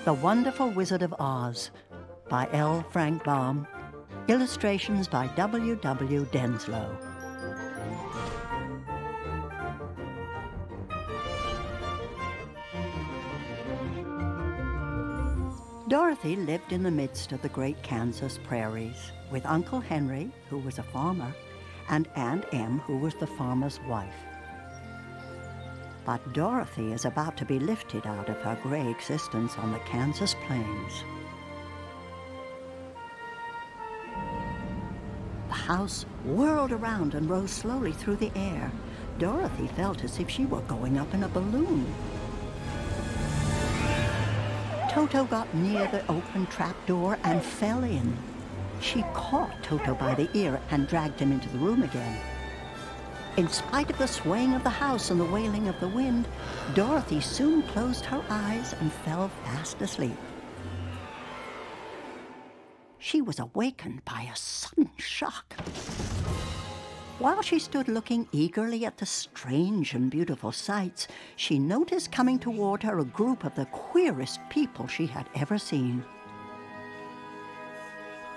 The Wonderful Wizard of Oz by L. Frank Baum. Illustrations by W. W. Denslow. Dorothy lived in the midst of the great Kansas prairies with Uncle Henry, who was a farmer, and Aunt Em, who was the farmer's wife. But Dorothy is about to be lifted out of her gray existence on the Kansas plains. The house whirled around and rose slowly through the air. Dorothy felt as if she were going up in a balloon. Toto got near the open trapdoor and fell in. She caught Toto by the ear and dragged him into the room again. In spite of the swaying of the house and the wailing of the wind, Dorothy soon closed her eyes and fell fast asleep. She was awakened by a sudden shock. While she stood looking eagerly at the strange and beautiful sights, she noticed coming toward her a group of the queerest people she had ever seen.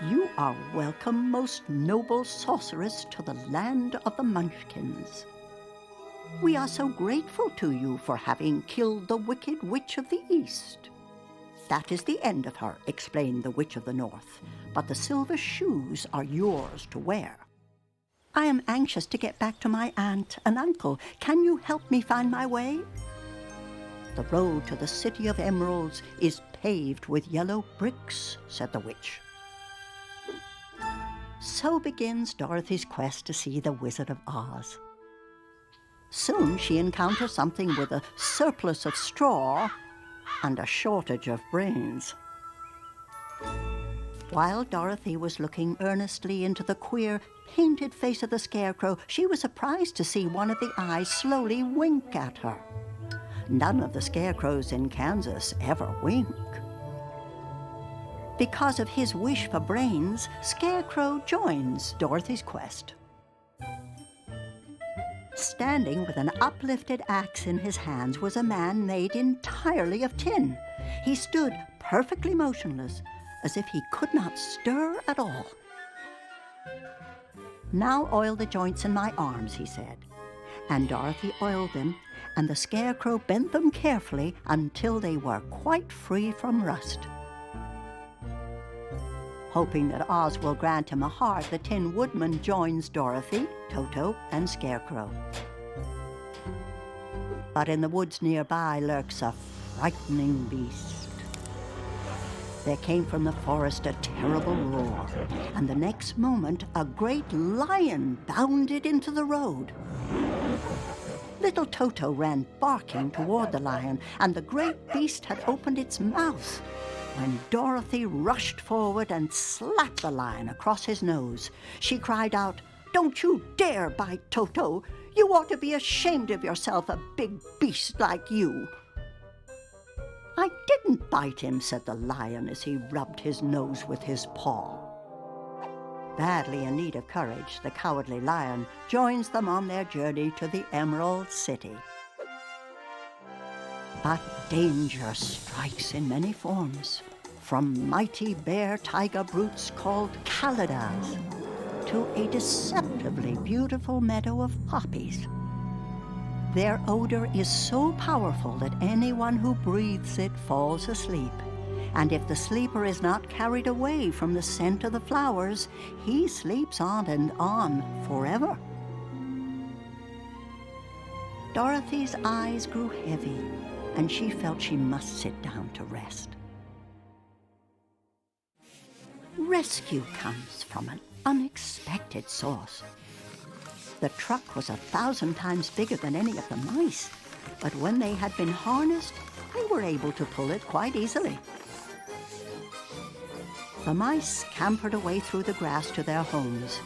"You are welcome, most noble sorceress, to the land of the Munchkins. We are so grateful to you for having killed the wicked Witch of the East." "That is the end of her," explained the Witch of the North, "but the silver shoes are yours to wear. I am anxious to get back to my aunt and uncle. Can you help me find my way?" "The road to the City of Emeralds is paved with yellow bricks," said the witch. So begins Dorothy's quest to see the Wizard of Oz. Soon she encounters something with a surplus of straw and a shortage of brains. While Dorothy was looking earnestly into the queer, painted face of the Scarecrow, she was surprised to see one of the eyes slowly wink at her. None of the scarecrows in Kansas ever wink. Because of his wish for brains, Scarecrow joins Dorothy's quest. Standing with an uplifted axe in his hands was a man made entirely of tin. He stood perfectly motionless, as if he could not stir at all. "Now oil the joints in my arms," he said. And Dorothy oiled them, and the Scarecrow bent them carefully until they were quite free from rust. Hoping that Oz will grant him a heart, the Tin Woodman joins Dorothy, Toto, and Scarecrow. But in the woods nearby lurks a frightening beast. There came from the forest a terrible roar, and the next moment a great lion bounded into the road. Little Toto ran barking toward the lion, and the great beast had opened its mouth when Dorothy rushed forward and slapped the lion across his nose. She cried out, "Don't you dare bite Toto! You ought to be ashamed of yourself, a big beast like you!" "I didn't bite him," said the lion as he rubbed his nose with his paw. Badly in need of courage, the cowardly lion joins them on their journey to the Emerald City. But danger strikes in many forms, from mighty bear tiger brutes called Kalidas to a deceptively beautiful meadow of poppies. Their odor is so powerful that anyone who breathes it falls asleep. And if the sleeper is not carried away from the scent of the flowers, he sleeps on and on forever. Dorothy's eyes grew heavy, and she felt she must sit down to rest. Rescue comes from an unexpected source. The truck was 1,000 times bigger than any of the mice, but when they had been harnessed, they were able to pull it quite easily. The mice scampered away through the grass to their homes.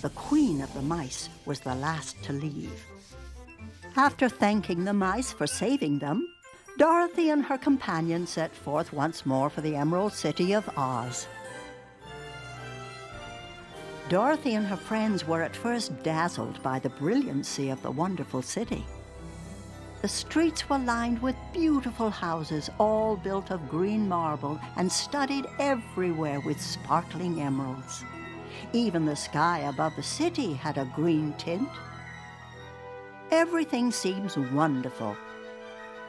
The queen of the mice was the last to leave. After thanking the mice for saving them, Dorothy and her companion set forth once more for the Emerald City of Oz. Dorothy and her friends were at first dazzled by the brilliancy of the wonderful city. The streets were lined with beautiful houses, all built of green marble and studded everywhere with sparkling emeralds. Even the sky above the city had a green tint. Everything seems wonderful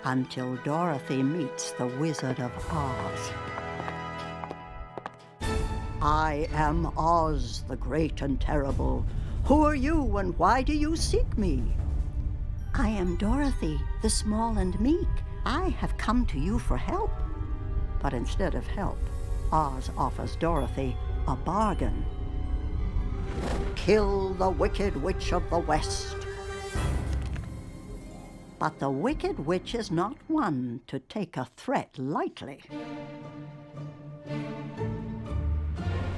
until Dorothy meets the Wizard of Oz. I am Oz, the great and terrible. Who are you and why do you seek me? I am Dorothy, the small and meek. I have come to you for help. But instead of help, Oz offers Dorothy a bargain. Kill the Wicked Witch of the West. But the Wicked Witch is not one to take a threat lightly.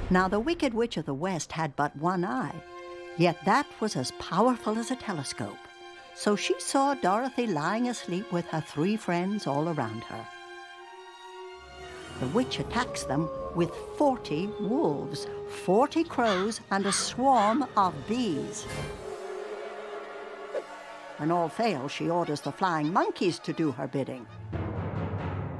Now the Wicked Witch of the West had but one eye, yet that was as powerful as a telescope. So she saw Dorothy lying asleep with her 3 friends all around her. The witch attacks them with 40 wolves, 40 crows, and a swarm of bees. When all fails, she orders the flying monkeys to do her bidding.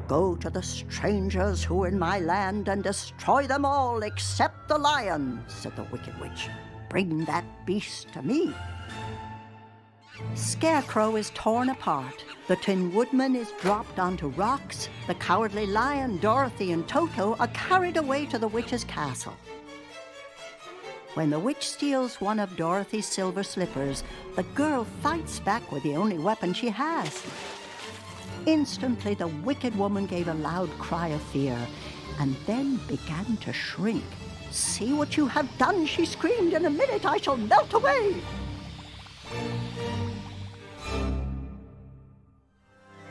Go to the strangers who are in my land and destroy them all except the lion, said the Wicked Witch. Bring that beast to me. Scarecrow is torn apart. The Tin Woodman is dropped onto rocks. The Cowardly Lion, Dorothy, and Toto are carried away to the witch's castle. When the witch steals one of Dorothy's silver slippers, the girl fights back with the only weapon she has. Instantly, the wicked woman gave a loud cry of fear and then began to shrink. See what you have done, she screamed. In a minute I shall melt away.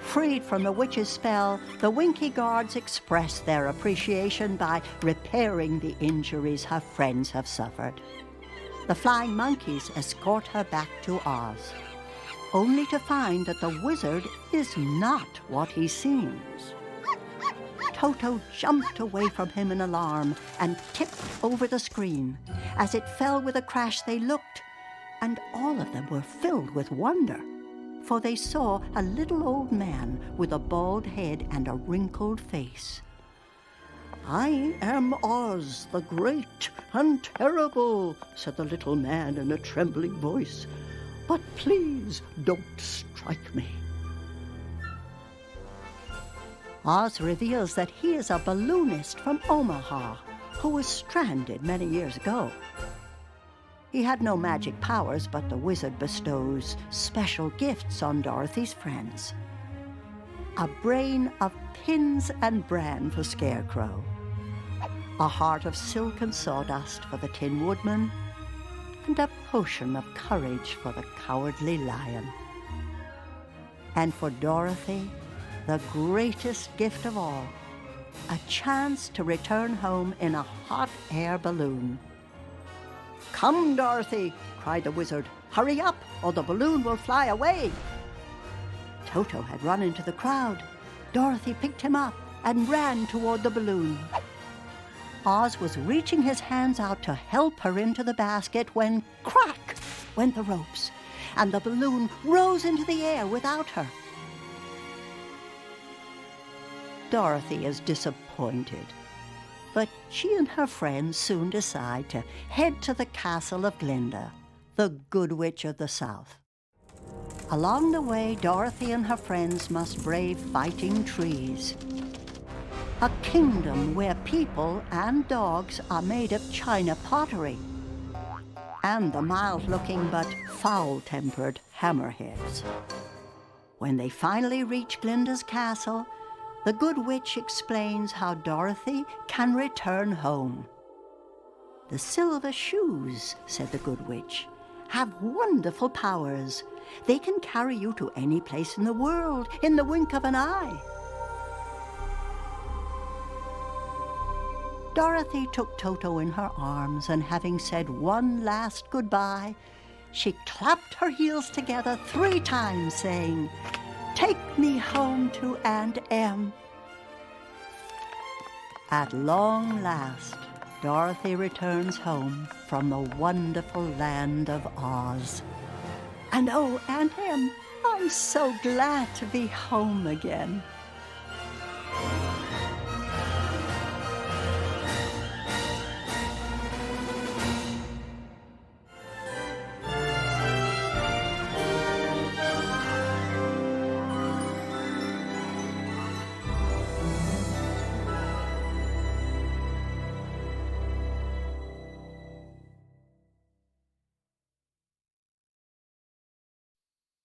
Freed from the witch's spell, the Winky Guards express their appreciation by repairing the injuries her friends have suffered. The flying monkeys escort her back to Oz, only to find that the wizard is not what he seems. Toto jumped away from him in alarm and tipped over the screen. As it fell with a crash, they looked, and all of them were filled with wonder, for they saw a little old man with a bald head and a wrinkled face. I am Oz, the great and terrible, said the little man in a trembling voice. But please don't strike me. Oz reveals that he is a balloonist from Omaha who was stranded many years ago. He had no magic powers, but the wizard bestows special gifts on Dorothy's friends. A brain of pins and bran for Scarecrow, a heart of silk and sawdust for the Tin Woodman, and a potion of courage for the Cowardly Lion. And for Dorothy, the greatest gift of all, a chance to return home in a hot air balloon. Come, Dorothy, cried the wizard. Hurry up, or the balloon will fly away. Toto had run into the crowd. Dorothy picked him up and ran toward the balloon. Oz was reaching his hands out to help her into the basket when crack went the ropes, and the balloon rose into the air without her. Dorothy is disappointed, but she and her friends soon decide to head to the castle of Glinda, the Good Witch of the South. Along the way, Dorothy and her friends must brave fighting trees, a kingdom where people and dogs are made of china pottery, and the mild-looking but foul-tempered hammerheads. When they finally reach Glinda's castle, the Good Witch explains how Dorothy can return home. The silver shoes, said the Good Witch, have wonderful powers. They can carry you to any place in the world in the wink of an eye. Dorothy took Toto in her arms, and having said one last goodbye, she clapped her heels together 3 times, saying, "Take me home to Aunt Em." At long last, Dorothy returns home from the wonderful land of Oz. And oh, Aunt Em, I'm so glad to be home again.